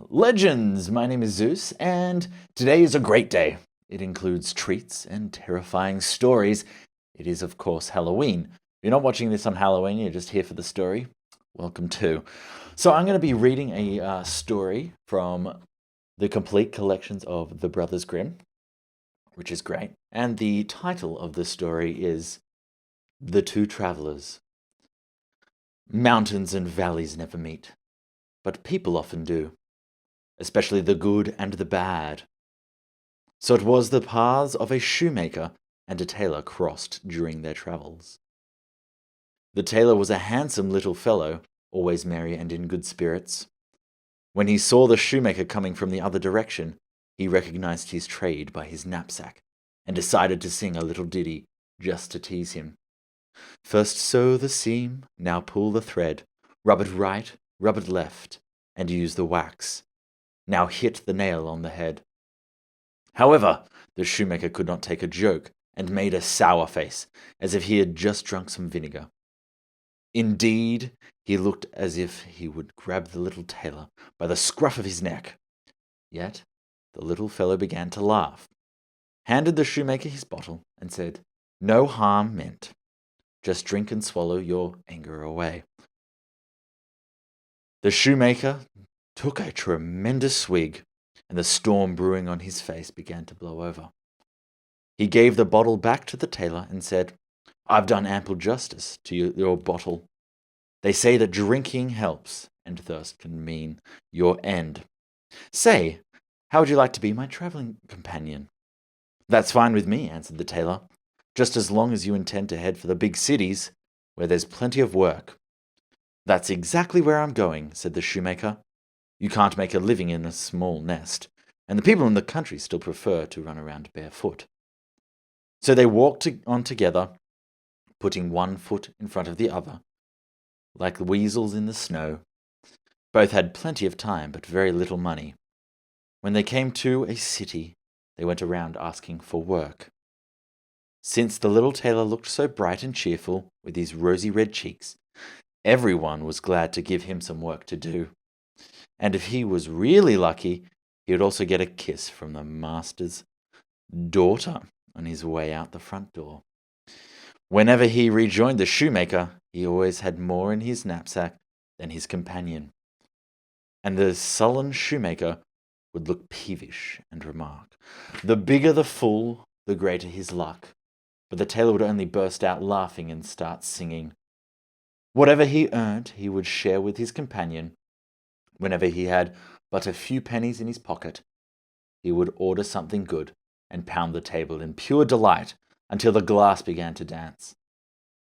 Legends! My name is Zeus, and today is a great day. It includes treats and terrifying stories. It is, of course, Halloween. If you're not watching this on Halloween, you're just here for the story. Welcome to. So I'm going to be reading a story from the complete collections of the Brothers Grimm, which is great. And the title of the story is The Two Travelers. Mountains and valleys never meet, but people often do, especially the good and the bad. So it was the paths of a shoemaker and a tailor crossed during their travels. The tailor was a handsome little fellow, always merry and in good spirits. When he saw the shoemaker coming from the other direction, he recognized his trade by his knapsack, and decided to sing a little ditty just to tease him. First sew the seam, now pull the thread, rub it right, rub it left, and use the wax. Now hit the nail on the head. However, the shoemaker could not take a joke, and made a sour face, as if he had just drunk some vinegar. Indeed, he looked as if he would grab the little tailor by the scruff of his neck. Yet the little fellow began to laugh, handed the shoemaker his bottle, and said, "No harm meant. Just drink and swallow your anger away." The shoemaker took a tremendous swig, and the storm brewing on his face began to blow over. He gave the bottle back to the tailor and said, "I've done ample justice to your bottle. They say that drinking helps, and thirst can mean your end. Say, how would you like to be my traveling companion?" "That's fine with me," answered the tailor, "just as long as you intend to head for the big cities, where there's plenty of work." "That's exactly where I'm going," said the shoemaker. "You can't make a living in a small nest, and the people in the country still prefer to run around barefoot." So they walked on together, putting one foot in front of the other, like weasels in the snow. Both had plenty of time, but very little money. When they came to a city, they went around asking for work. Since the little tailor looked so bright and cheerful, with his rosy red cheeks, everyone was glad to give him some work to do. And if he was really lucky, he would also get a kiss from the master's daughter on his way out the front door. Whenever he rejoined the shoemaker, he always had more in his knapsack than his companion. And the sullen shoemaker would look peevish and remark, "The bigger the fool, the greater his luck." But the tailor would only burst out laughing and start singing. Whatever he earned, he would share with his companion. Whenever he had but a few pennies in his pocket, he would order something good and pound the table in pure delight until the glass began to dance.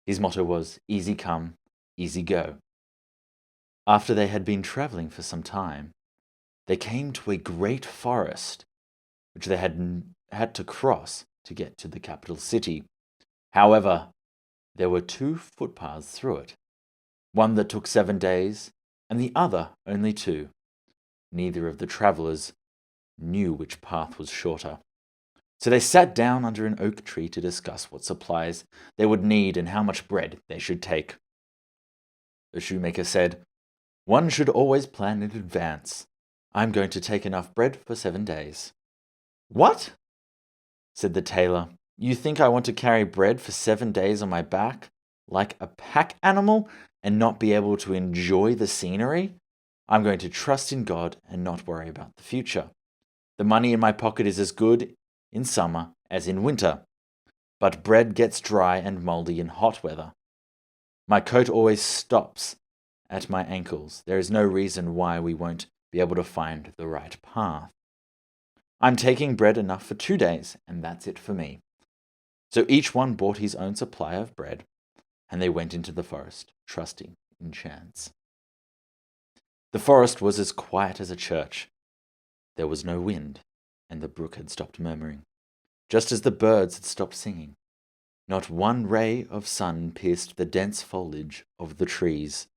His motto was, "Easy come, easy go." After they had been traveling for some time, they came to a great forest, which they had to cross to get to the capital city. However, there were two footpaths through it, one that took 7 days, and the other only 2. Neither of the travelers knew which path was shorter. So they sat down under an oak tree to discuss what supplies they would need and how much bread they should take. The shoemaker said, "One should always plan in advance. I'm going to take enough bread for 7 days." "What?" said the tailor. "You think I want to carry bread for 7 days on my back, like a pack animal, and not be able to enjoy the scenery? I'm going to trust in God and not worry about the future. The money in my pocket is as good in summer as in winter, but bread gets dry and moldy in hot weather. My coat always stops at my ankles. There is no reason why we won't be able to find the right path. I'm taking bread enough for 2 days, and that's it for me." So each one bought his own supply of bread, and they went into the forest, trusting in chance. The forest was as quiet as a church. There was no wind, and the brook had stopped murmuring, just as the birds had stopped singing. Not one ray of sun pierced the dense foliage of the trees.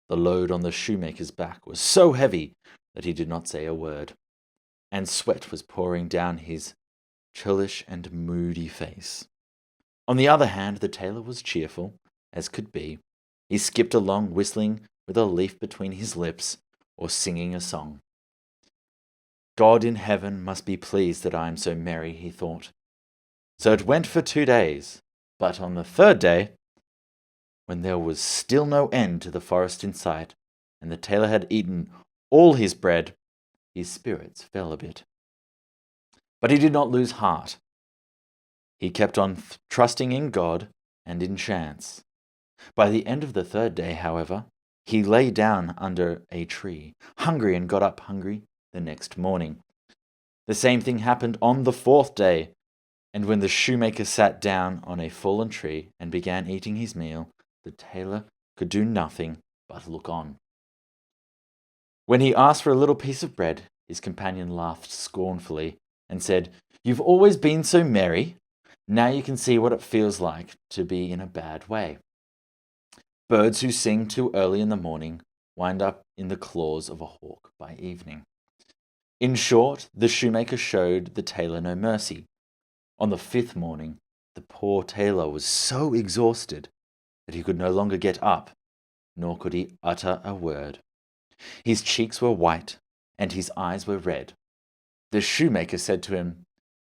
The load on the shoemaker's back was so heavy that he did not say a word, and sweat was pouring down his churlish and moody face. On the other hand, the tailor was cheerful as could be. He skipped along whistling with a leaf between his lips or singing a song. God in heaven must be pleased that I am so merry, he thought. So it went for 2 days, but on the third day, when there was still no end to the forest in sight, and the tailor had eaten all his bread, his spirits fell a bit. But he did not lose heart. He kept on trusting in God and in chance. By the end of the third day, however, he lay down under a tree, hungry, and got up hungry the next morning. The same thing happened on the fourth day, and when the shoemaker sat down on a fallen tree and began eating his meal, the tailor could do nothing but look on. When he asked for a little piece of bread, his companion laughed scornfully and said, "You've always been so merry. Now you can see what it feels like to be in a bad way. Birds who sing too early in the morning wind up in the claws of a hawk by evening." In short, the shoemaker showed the tailor no mercy. On the fifth morning, the poor tailor was so exhausted that he could no longer get up, nor could he utter a word. His cheeks were white, and his eyes were red. The shoemaker said to him,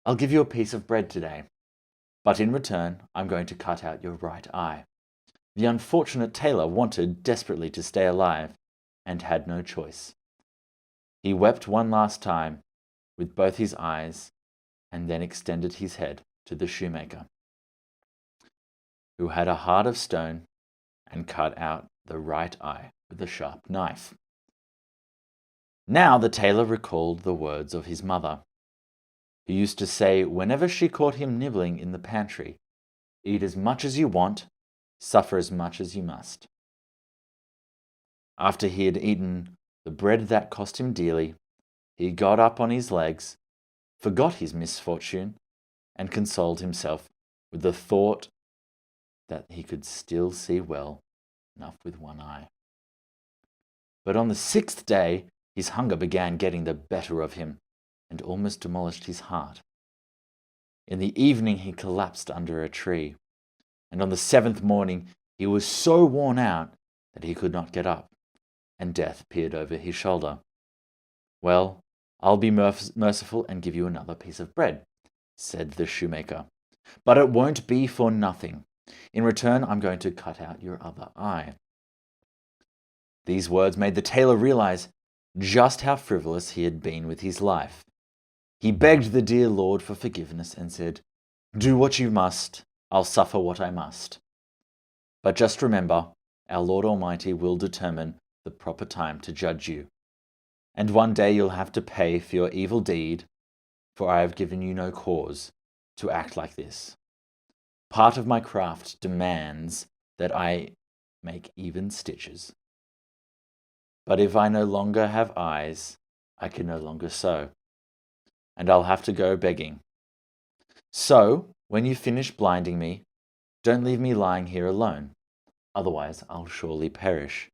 "I'll give you a piece of bread today, but in return I'm going to cut out your right eye." The unfortunate tailor wanted desperately to stay alive, and had no choice. He wept one last time with both his eyes, and then extended his head to the shoemaker, who had a heart of stone and cut out the right eye with a sharp knife. Now the tailor recalled the words of his mother, who used to say whenever she caught him nibbling in the pantry, "Eat as much as you want, suffer as much as you must." After he had eaten the bread that cost him dearly, he got up on his legs, forgot his misfortune, and consoled himself with the thought that he could still see well enough with one eye. But on the sixth day, his hunger began getting the better of him, and almost demolished his heart. In the evening he collapsed under a tree, and on the seventh morning he was so worn out that he could not get up, and death peered over his shoulder. "Well, I'll be merciful and give you another piece of bread," said the shoemaker, "but it won't be for nothing. In return, I'm going to cut out your other eye." These words made the tailor realize just how frivolous he had been with his life. He begged the dear Lord for forgiveness and said, "Do what you must, I'll suffer what I must. But just remember, our Lord Almighty will determine the proper time to judge you. And one day you'll have to pay for your evil deed, for I have given you no cause to act like this. Part of my craft demands that I make even stitches. But if I no longer have eyes, I can no longer sew, and I'll have to go begging. So, when you finish blinding me, don't leave me lying here alone, otherwise I'll surely perish."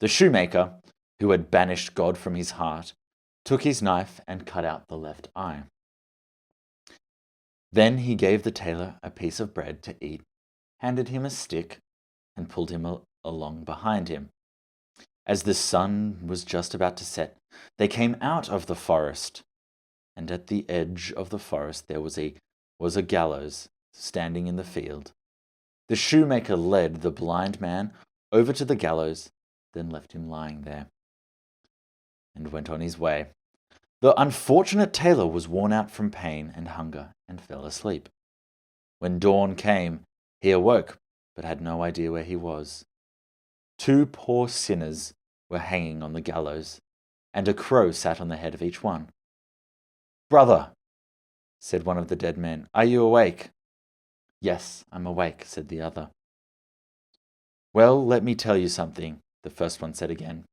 The shoemaker, who had banished God from his heart, took his knife and cut out the left eye. Then he gave the tailor a piece of bread to eat, handed him a stick, and pulled him along behind him. As the sun was just about to set, they came out of the forest, and at the edge of the forest there was a gallows standing in the field. The shoemaker led the blind man over to the gallows, then left him lying there, and went on his way. The unfortunate tailor was worn out from pain and hunger, and fell asleep. When dawn came, he awoke, but had no idea where he was. 2 poor sinners were hanging on the gallows, and a crow sat on the head of each one. "Brother," said one of the dead men, "are you awake?" "Yes, I'm awake," said the other. "Well, let me tell you something," the first one said again.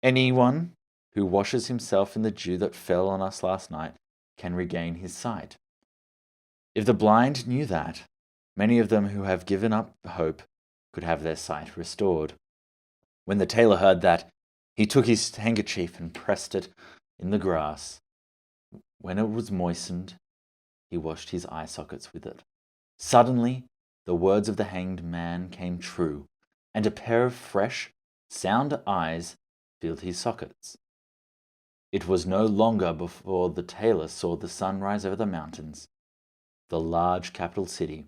"Anyone who washes himself in the dew that fell on us last night can regain his sight. If the blind knew that, many of them who have given up hope could have their sight restored." When the tailor heard that, he took his handkerchief and pressed it in the grass. When it was moistened, he washed his eye sockets with it. Suddenly, the words of the hanged man came true, and a pair of fresh, sound eyes filled his sockets. It was no longer before the tailor saw the sun rise over the mountains. The large capital city,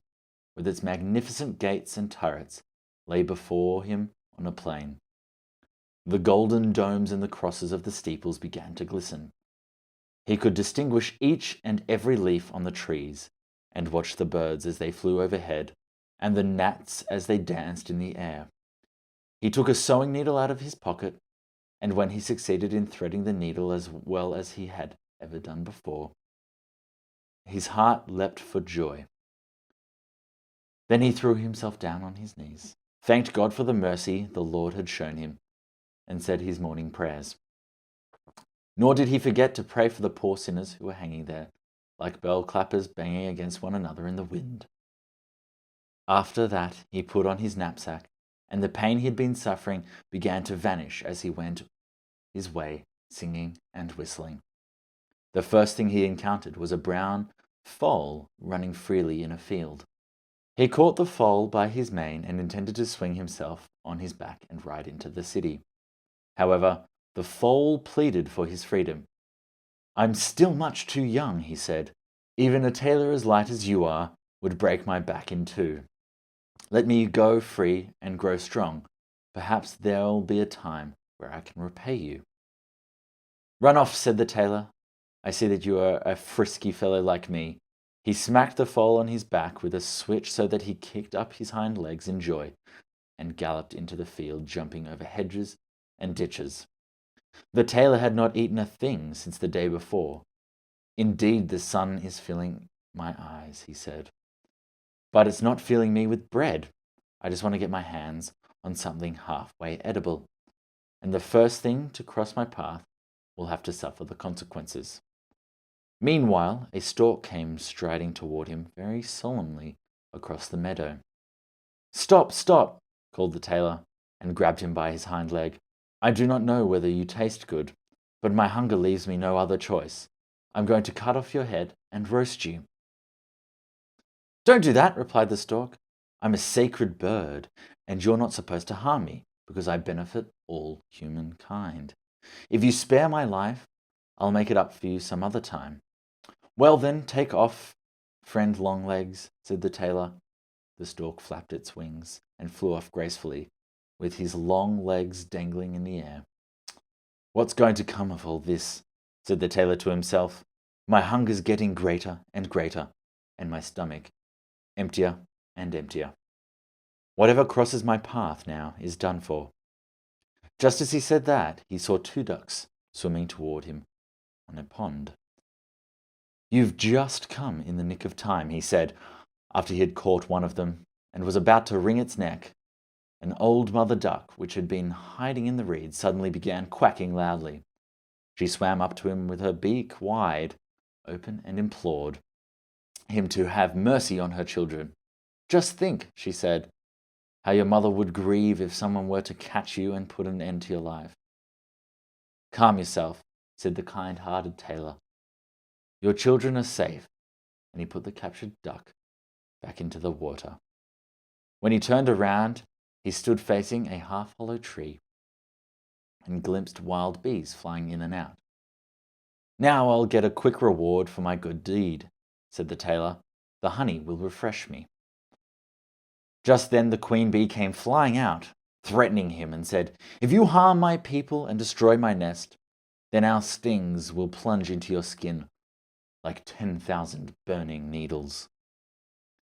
with its magnificent gates and turrets, lay before him on a plain. The golden domes and the crosses of the steeples began to glisten. He could distinguish each and every leaf on the trees, and watch the birds as they flew overhead, and the gnats as they danced in the air. He took a sewing needle out of his pocket, and when he succeeded in threading the needle as well as he had ever done before, his heart leapt for joy. Then he threw himself down on his knees, thanked God for the mercy the Lord had shown him, and said his morning prayers. Nor did he forget to pray for the poor sinners who were hanging there, like bell clappers banging against one another in the wind. After that, he put on his knapsack, and the pain he had been suffering began to vanish as he went his way, singing and whistling. The first thing he encountered was a brown foal running freely in a field. He caught the foal by his mane and intended to swing himself on his back and ride into the city. However, the foal pleaded for his freedom. "I'm still much too young," he said. "Even a tailor as light as you are would break my back in two. Let me go free and grow strong. Perhaps there'll be a time where I can repay you." "Run off," said the tailor. "I see that you are a frisky fellow like me." He smacked the foal on his back with a switch so that he kicked up his hind legs in joy and galloped into the field, jumping over hedges and ditches. The tailor had not eaten a thing since the day before. "Indeed, the sun is filling my eyes," he said. "But it's not filling me with bread. I just want to get my hands on something halfway edible. And the first thing to cross my path will have to suffer the consequences." Meanwhile, a stork came striding toward him very solemnly across the meadow. "Stop, stop!" called the tailor, and grabbed him by his hind leg. "I do not know whether you taste good, but my hunger leaves me no other choice. I'm going to cut off your head and roast you." "Don't do that," replied the stork. "I'm a sacred bird, and you're not supposed to harm me, because I benefit all humankind. If you spare my life, I'll make it up for you some other time." "Well then, take off, friend Longlegs," said the tailor. The stork flapped its wings and flew off gracefully, with his long legs dangling in the air. "What's going to come of all this?" said the tailor to himself. "My hunger's getting greater and greater, and my stomach emptier and emptier. Whatever crosses my path now is done for." Just as he said that, he saw two ducks swimming toward him on a pond. "You've just come in the nick of time," he said, after he had caught one of them and was about to wring its neck. An old mother duck, which had been hiding in the reeds, suddenly began quacking loudly. She swam up to him with her beak wide open and implored him to have mercy on her children. "Just think," she said, "how your mother would grieve if someone were to catch you and put an end to your life." "Calm yourself," said the kind-hearted tailor. "Your children are safe," and he put the captured duck back into the water. When he turned around, he stood facing a half-hollow tree and glimpsed wild bees flying in and out. "Now I'll get a quick reward for my good deed," said the tailor. "The honey will refresh me." Just then the queen bee came flying out, threatening him, and said, "If you harm my people and destroy my nest, then our stings will plunge into your skin like 10,000 burning needles.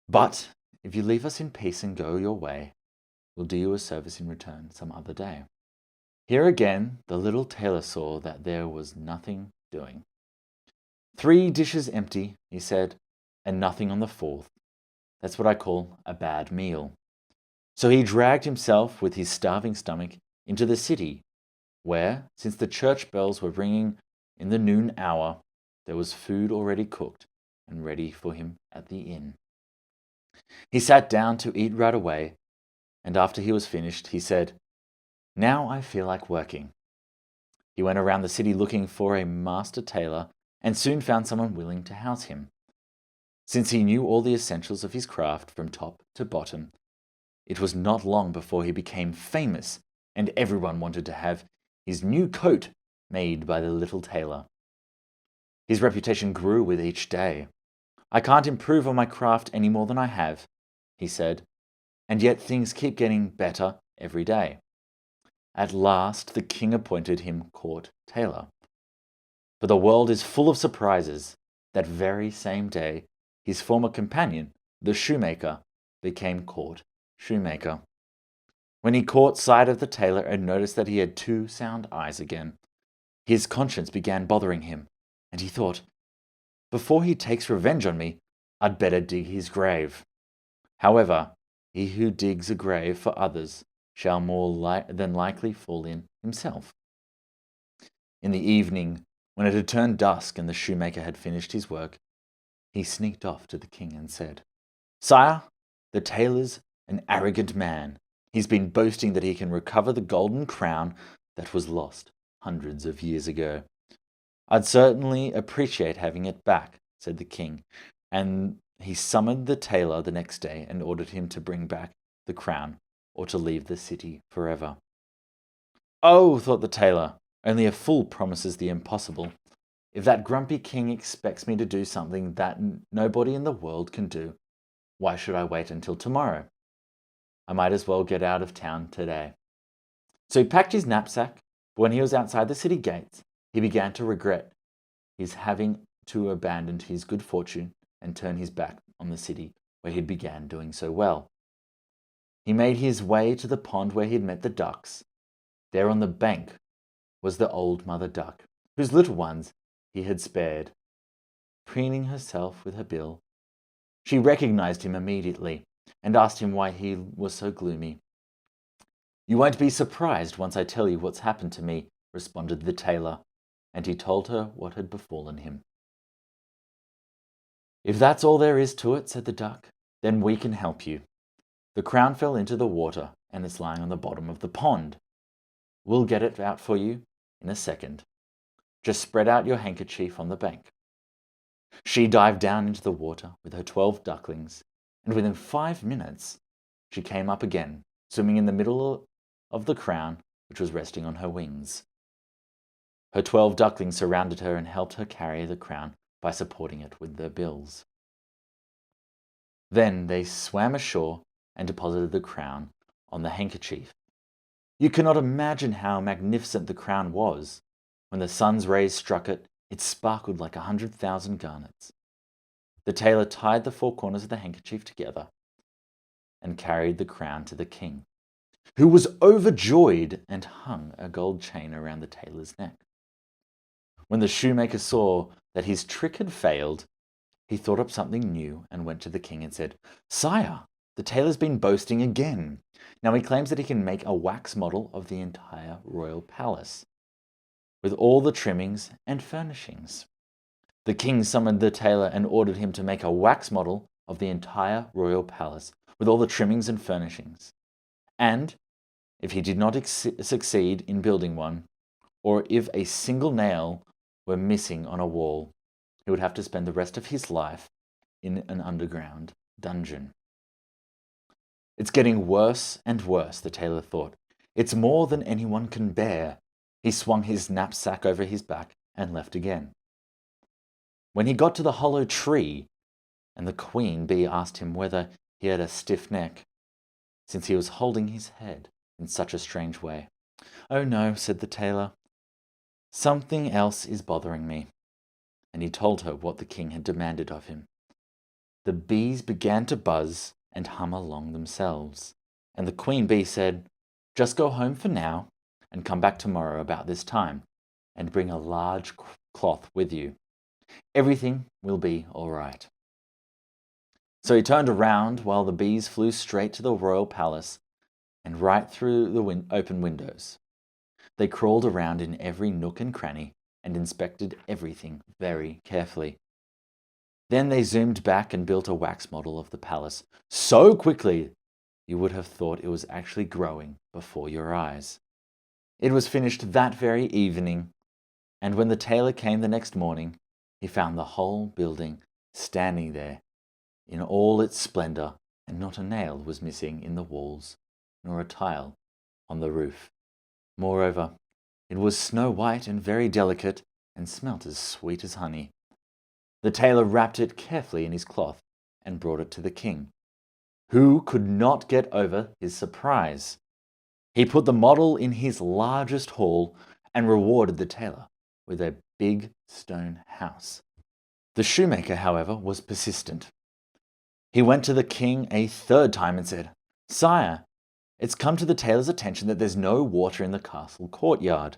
But if you leave us in peace and go your way, we'll do you a service in return some other day." Here again the little tailor saw that there was nothing doing. "3 dishes empty," he said, "and nothing on the 4th. That's what I call a bad meal." So he dragged himself with his starving stomach into the city, where, since the church bells were ringing in the noon hour, there was food already cooked and ready for him at the inn. He sat down to eat right away, and after he was finished, he said, "Now I feel like working." He went around the city looking for a master tailor and soon found someone willing to house him. Since he knew all the essentials of his craft from top to bottom, it was not long before he became famous, and everyone wanted to have his new coat made by the little tailor. His reputation grew with each day. "I can't improve on my craft any more than I have," he said, "and yet things keep getting better every day." At last the king appointed him court tailor. For the world is full of surprises. That very same day, his former companion, the shoemaker, became court shoemaker. When he caught sight of the tailor and noticed that he had two sound eyes again, his conscience began bothering him, and he thought, "Before he takes revenge on me, I'd better dig his grave." However, he who digs a grave for others shall more than likely fall in himself. In the evening, when it had turned dusk and the shoemaker had finished his work, he sneaked off to the king and said, "Sire, the tailor's an arrogant man. He's been boasting that he can recover the golden crown that was lost hundreds of years ago." "I'd certainly appreciate having it back," said the king, and he summoned the tailor the next day and ordered him to bring back the crown or to leave the city forever. "Oh," thought the tailor, "only a fool promises the impossible. If that grumpy king expects me to do something that nobody in the world can do, why should I wait until tomorrow? I might as well get out of town today." So he packed his knapsack, but when he was outside the city gates, he began to regret his having to abandon his good fortune and turn his back on the city where he began doing so well. He made his way to the pond where he had met the ducks. There on the bank was the old mother duck, whose little ones he had spared, preening herself with her bill. She recognized him immediately and asked him why he was so gloomy. "You won't be surprised once I tell you what's happened to me," responded the tailor, and he told her what had befallen him. "If that's all there is to it," said the duck, "then we can help you. The crown fell into the water and it's lying on the bottom of the pond. We'll get it out for you in a second. Just spread out your handkerchief on the bank." She dived down into the water with her 12 ducklings, and within 5 minutes she came up again, swimming in the middle of the crown, which was resting on her wings. Her 12 ducklings surrounded her and helped her carry the crown by supporting it with their bills. Then they swam ashore and deposited the crown on the handkerchief. You cannot imagine how magnificent the crown was. When the sun's rays struck it, it sparkled like 100,000 garnets. The tailor tied the 4 corners of the handkerchief together and carried the crown to the king, who was overjoyed and hung a gold chain around the tailor's neck. When the shoemaker saw that his trick had failed, he thought up something new and went to the king and said, "Sire, the tailor's been boasting again. Now he claims that he can make a wax model of the entire royal palace, with all the trimmings and furnishings." The king summoned the tailor and ordered him to make a wax model of the entire royal palace, with all the trimmings and furnishings. And if he did not succeed in building one, or if a single nail were missing on a wall, he would have to spend the rest of his life in an underground dungeon. "It's getting worse and worse," the tailor thought. "It's more than anyone can bear." He swung his knapsack over his back and left again. When he got to the hollow tree, and the queen bee asked him whether he had a stiff neck, since he was holding his head in such a strange way. "Oh no," said the tailor. "Something else is bothering me." And he told her what the king had demanded of him. The bees began to buzz and hum along themselves, and the queen bee said, "Just go home for now and come back tomorrow about this time and bring a large cloth with you. Everything will be all right." So he turned around while the bees flew straight to the royal palace and right through the open windows. They crawled around in every nook and cranny and inspected everything very carefully. Then they zoomed back and built a wax model of the palace so quickly you would have thought it was actually growing before your eyes. It was finished that very evening, and when the tailor came the next morning, he found the whole building standing there in all its splendor, and not a nail was missing in the walls, nor a tile on the roof. Moreover, It was snow white and very delicate, and smelt as sweet as honey. The tailor wrapped it carefully in his cloth and brought it to the king, who could not get over his surprise. He put the model in his largest hall and rewarded the tailor with a big stone house. The shoemaker, however, was persistent. He went to the king a third time and said, "Sire, it's come to the tailor's attention that there's no water in the castle courtyard.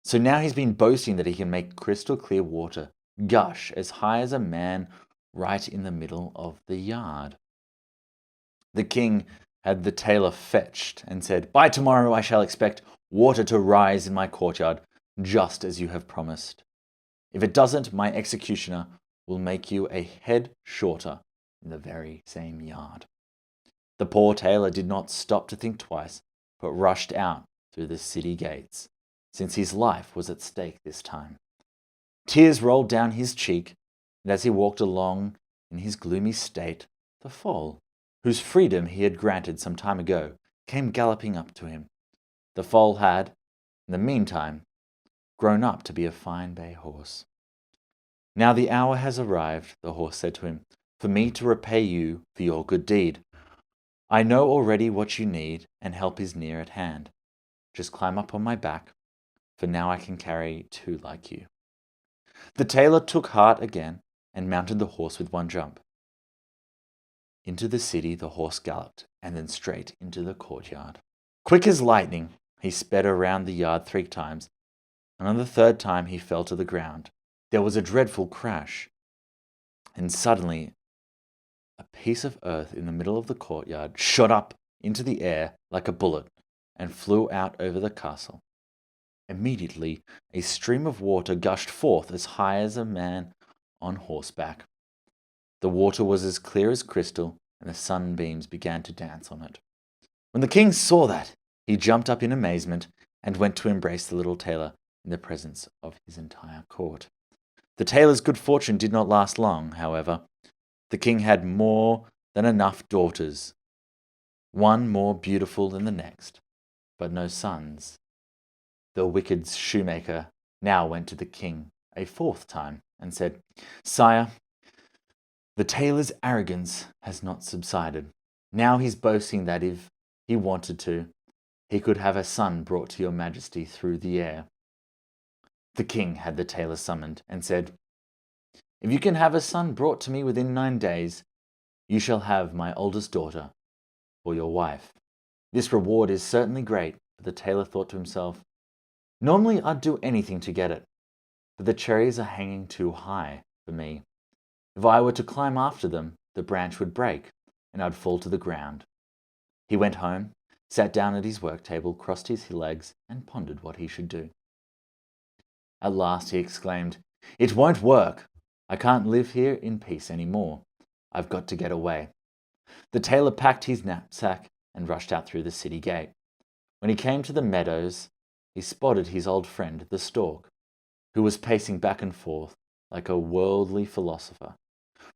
So now he's been boasting that he can make crystal clear water gush as high as a man right in the middle of the yard." The king had the tailor fetched and said, "By tomorrow I shall expect water to rise in my courtyard, just as you have promised. If it doesn't, my executioner will make you a head shorter in the very same yard." The poor tailor did not stop to think twice, but rushed out through the city gates, since his life was at stake this time. Tears rolled down his cheek, and as he walked along in his gloomy state, the foal, whose freedom he had granted some time ago, came galloping up to him. The foal had, in the meantime, grown up to be a fine bay horse. "Now the hour has arrived," the horse said to him, "for me to repay you for your good deed. I know already what you need, and help is near at hand. Just climb up on my back, for now I can carry two like you." The tailor took heart again and mounted the horse with one jump. Into the city the horse galloped, and then straight into the courtyard. Quick as lightning, he sped around the yard 3 times, and on the 3rd time he fell to the ground. There was a dreadful crash, and suddenly a piece of earth in the middle of the courtyard shot up into the air like a bullet and flew out over the castle. Immediately, a stream of water gushed forth as high as a man on horseback. The water was as clear as crystal, and the sunbeams began to dance on it. When the king saw that, he jumped up in amazement and went to embrace the little tailor in the presence of his entire court. The tailor's good fortune did not last long, however. The king had more than enough daughters, one more beautiful than the next, but no sons. The wicked shoemaker now went to the king a 4th time and said, "Sire, the tailor's arrogance has not subsided. Now he's boasting that if he wanted to, he could have a son brought to your majesty through the air." The king had the tailor summoned and said, "If you can have a son brought to me within 9 days, you shall have my oldest daughter for your wife." This reward is certainly great, but the tailor thought to himself, "Normally I'd do anything to get it, but the cherries are hanging too high for me. If I were to climb after them, the branch would break, and I'd fall to the ground." He went home, sat down at his work table, crossed his legs, and pondered what he should do. At last he exclaimed, "It won't work. I can't live here in peace any more. I've got to get away." The tailor packed his knapsack and rushed out through the city gate. When he came to the meadows, he spotted his old friend, the stork, who was pacing back and forth like a worldly philosopher.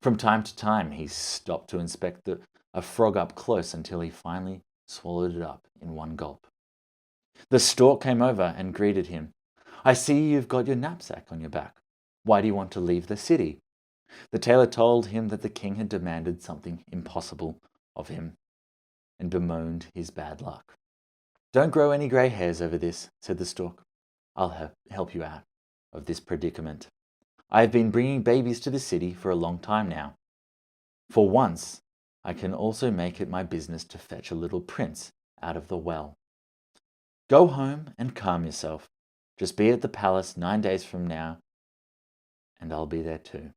From time to time, he stopped to inspect a frog up close until he finally swallowed it up in one gulp. The stork came over and greeted him. "I see you've got your knapsack on your back. Why do you want to leave the city?" The tailor told him that the king had demanded something impossible of him and bemoaned his bad luck. "Don't grow any grey hairs over this," said the stork. "I'll help you out of this predicament. I have been bringing babies to the city for a long time now. For once, I can also make it my business to fetch a little prince out of the well. Go home and calm yourself. Just be at the palace 9 days from now, and I'll be there too."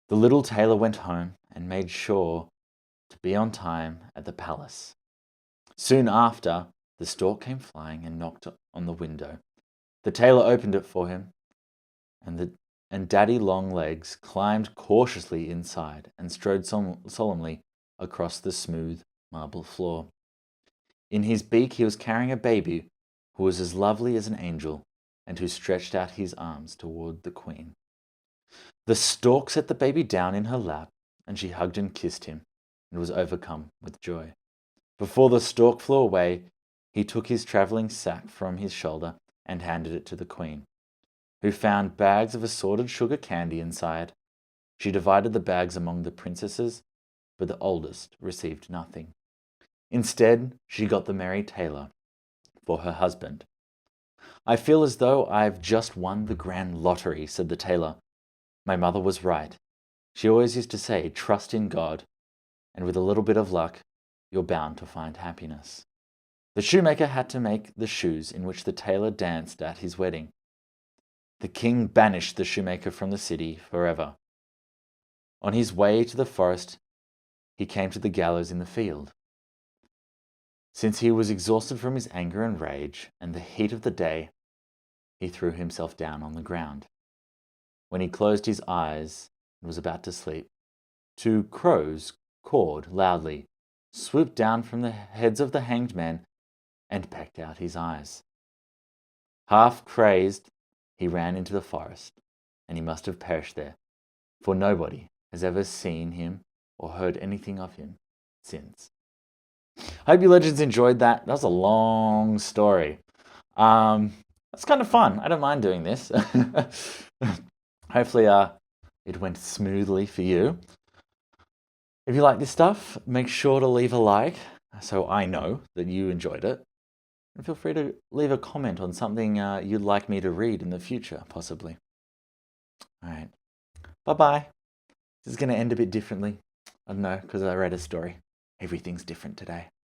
The little tailor went home and made sure to be on time at the palace. Soon after, the stork came flying and knocked on the window. The tailor opened it for him, and Daddy Longlegs climbed cautiously inside and strode solemnly across the smooth marble floor. In his beak he was carrying a baby who was as lovely as an angel and who stretched out his arms toward the queen. The stork set the baby down in her lap, and she hugged and kissed him and was overcome with joy. Before the stork flew away, he took his travelling sack from his shoulder and handed it to the queen, who found bags of assorted sugar candy inside. She divided the bags among the princesses, but the oldest received nothing. Instead, she got the merry tailor for her husband. "I feel as though I've just won the grand lottery," said the tailor. "My mother was right. She always used to say, 'Trust in God, and with a little bit of luck, you're bound to find happiness.'" The shoemaker had to make the shoes in which the tailor danced at his wedding. The king banished the shoemaker from the city forever. On his way to the forest, he came to the gallows in the field. Since he was exhausted from his anger and rage and the heat of the day, he threw himself down on the ground. When he closed his eyes and was about to sleep, 2 crows cawed loudly, swooped down from the heads of the hanged men, and pecked out his eyes. Half crazed, he ran into the forest, and he must have perished there, for nobody has ever seen him or heard anything of him since. I hope you legends enjoyed that. That was a long story. That's kind of fun. I don't mind doing this. Hopefully it went smoothly for you. If you like this stuff, make sure to leave a like so I know that you enjoyed it. And feel free to leave a comment on something you'd like me to read in the future, possibly. All right. Bye-bye. This is going to end a bit differently. I don't know, because I read a story. Everything's different today.